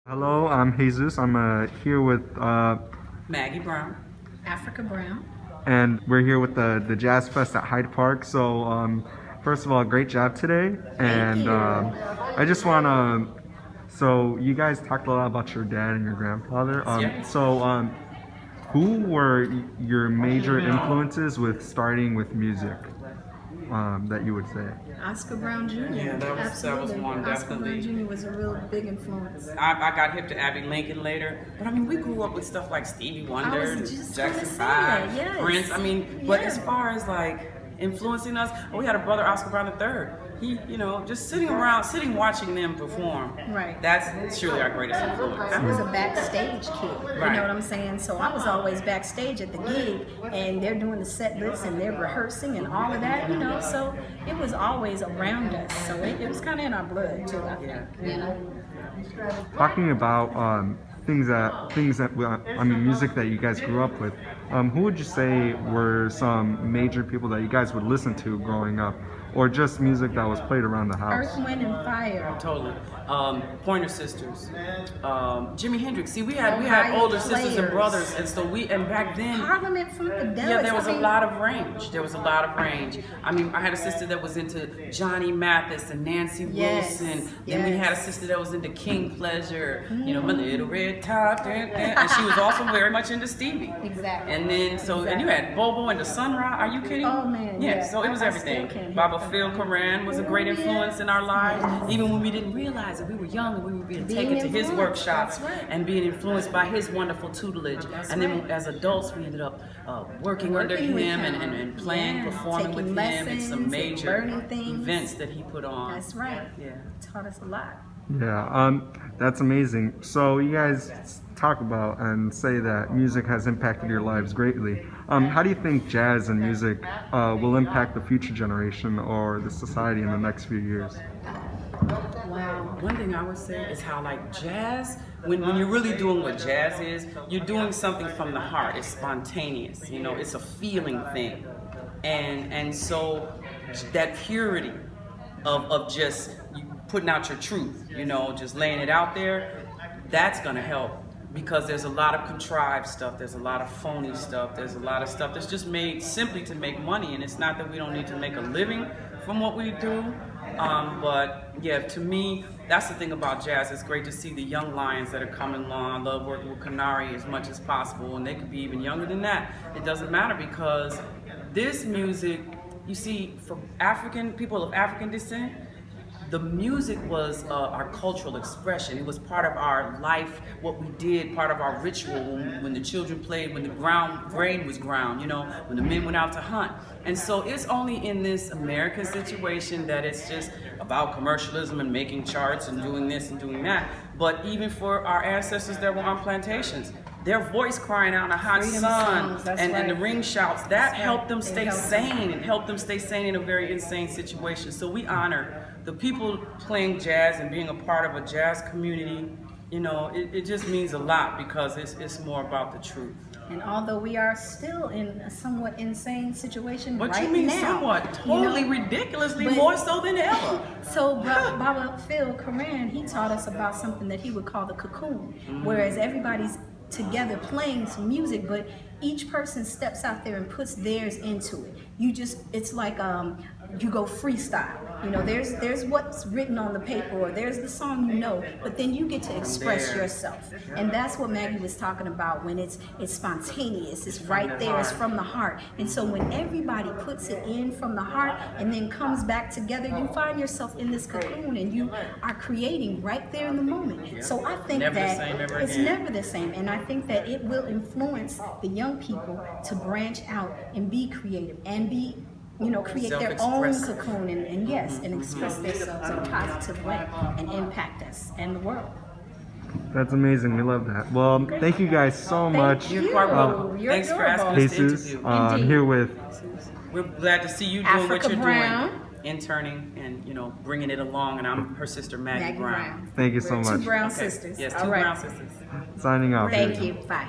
Hello, I'm Jesus. I'm here with, Maggie Brown Africa Brown. and we're here with the Jazz Fest at Hyde Park. So, first of all, great job today. And I just want to, so you guys talked a lot about your dad and your grandfather. Yeah. So, who were your major influences with starting with music that you would say? Oscar Brown Jr. Yeah, that was Absolutely. one, Oscar Brown definitely. Jr. was a real big influence. I got hip to Abby Lincoln later, but I mean, we grew up with stuff like Stevie Wonder, just Jackson gonna say 5, that, yes. Prince. I mean, but Yeah. as far as like influencing us, we had a brother, Oscar Brown III. He, just sitting watching them perform. Right. That's surely our greatest influence. I was a backstage kid, you Right. know what I'm saying? So I was always backstage at the gig, and they're doing the set lists and they're rehearsing and all of that, so it was always around us. So it was kind of in our blood too, I think, Talking about things that music that you guys grew up with. Who would you say were some major people that you guys would listen to growing up, or just music that was played around the house? Earth, Wind, and Fire. Totally. Pointer Sisters, Jimi Hendrix. See, we had Hyde older sisters and players. brothers, and so and back then. Parliament Funkadelics. Yeah, there was I a mean, lot of range. I mean, I had a sister that was into Johnny Mathis and Nancy Yes, Wilson. Then we had a sister that was into King Pleasure, my little red top, and she was also very much into Stevie. Exactly. And then and you had Bobo and the Sunrise. Are you kidding? Oh, man, Yeah. yeah. So it was I everything. still can't Baba hear Phil Koran was a great influence in our lives, even when we didn't realize it. We were young and we were being taken to his influenced, workshops that's right. and being influenced by his wonderful tutelage. And then as adults, we ended up working under Working with him him. and playing, Yeah, performing taking with him in lessons some and major learning things. events that he put on. That's right. Yeah. Taught us a lot. Yeah, that's amazing. So you guys talk about and say that music has impacted your lives greatly. How do you think jazz and music will impact the future generation or the society in the next few years? Wow. One thing I would say is how like jazz, when you're really doing what jazz is, you're doing something from the heart. It's spontaneous, it's a feeling thing. And so that purity of just you putting out your truth, just laying it out there, that's gonna help. Because there's a lot of contrived stuff, there's a lot of phony stuff, there's a lot of stuff that's just made simply to make money. And it's not that we don't need to make a living from what we do, but yeah, to me, that's the thing about jazz. It's great to see the young lions that are coming along. I love working with Kenari as much as possible, and they could be even younger than that. It doesn't matter because this music, you see, for people of African descent, the music was our cultural expression. It was part of our life, what we did, part of our ritual when the children played, when the grain was ground, when the men went out to hunt. And so it's only in this American situation that it's just about commercialism and making charts and doing this and doing that. But even for our ancestors that were on plantations, their voice crying out in a hot Freedom sun songs, that's and the right. ring shouts, that helped them It stay helped them. sane. It helped them stay sane in a very insane situation. So we honor the people playing jazz and being a part of a jazz community. It just means a lot because it's more about the truth. And although we are still in a somewhat insane situation What right you mean now, somewhat? Totally ridiculously but- more so than ever. So Baba Phil Koran, he taught us about something that he would call the cocoon, whereas everybody's together playing some music, but each person steps out there and puts theirs into it. It's like you go freestyle. There's what's written on the paper, or there's the song but then you get to express there. yourself. And that's what Maggie was talking about when it's spontaneous, it's right there, it's from the heart. And so when everybody puts it in from the heart and then comes back together, you find yourself in this cocoon and you are creating right there in the moment. So I think Never the that same ever it's again. never the same. And I think that it will influence the young people to branch out and be creative and be create their own Self-expressive. cocoon and express themselves in a positive way and impact us and the world. That's amazing. We love that. Well, thank you guys so much. you. You're quite welcome. You're Thanks for adorable. asking us to Jesus, interview. I'm Indeed. here with We're glad to see you doing what Africa you're Brown. doing, interning and bringing it along. And I'm her sister Maggie, Maggie Brown. Thank you so We're much. two brown Okay. sisters. Yes, All two right. brown sisters. signing off. Thank you. Bye.